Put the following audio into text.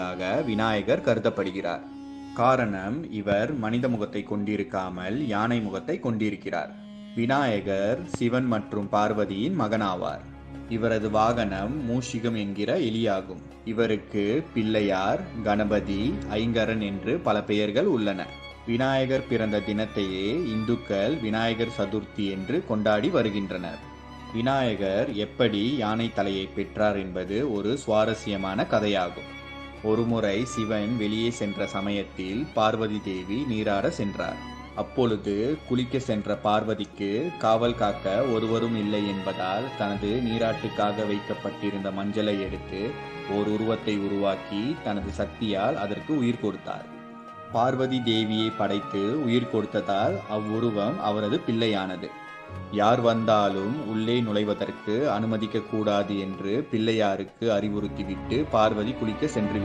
கடவுளாக விநாயகர் கருதப்படுகிறார். காரணம், இவர் மனித முகத்தை கொண்டிருக்காமல் யானை முகத்தை கொண்டிருக்கிறார். விநாயகர் சிவன் மற்றும் பார்வதியின் மகனாவார். இவரது வாகனம் மூஷிகம் என்கிற எலியாகும். இவருக்கு பிள்ளையார், கணபதி, ஐங்கரன் என்று பல பெயர்கள் உள்ளன. விநாயகர் பிறந்த தினத்தையே இந்துக்கள் விநாயகர் சதுர்த்தி என்று கொண்டாடி வருகின்றனர். விநாயகர் எப்படி யானை தலையை பெற்றார் என்பது ஒரு சுவாரஸ்யமான கதையாகும். ஒருமுறை சிவன் வெளியே சென்ற சமயத்தில் பார்வதி தேவி நீராட சென்றார். அப்பொழுது குளிக்க சென்ற பார்வதிக்கு காவல் காக்க ஒருவரும் இல்லை என்பதால் தனது நீராட்டுக்காக வைக்கப்பட்டிருந்த மஞ்சளை எடுத்து ஓர் உருவத்தை உருவாக்கி தனது சக்தியால் அதற்கு உயிர் கொடுத்தார். பார்வதி தேவியை படைத்து உயிர் கொடுத்ததால் அவ்வுருவம் அவரது பிள்ளையானது. யார் வந்தாலும் உள்ளே நுழைவதற்கு அனுமதிக்க கூடாது என்று பிள்ளையாருக்கு அறிவுறுத்திவிட்டு பார்வதி குளிக்க சென்று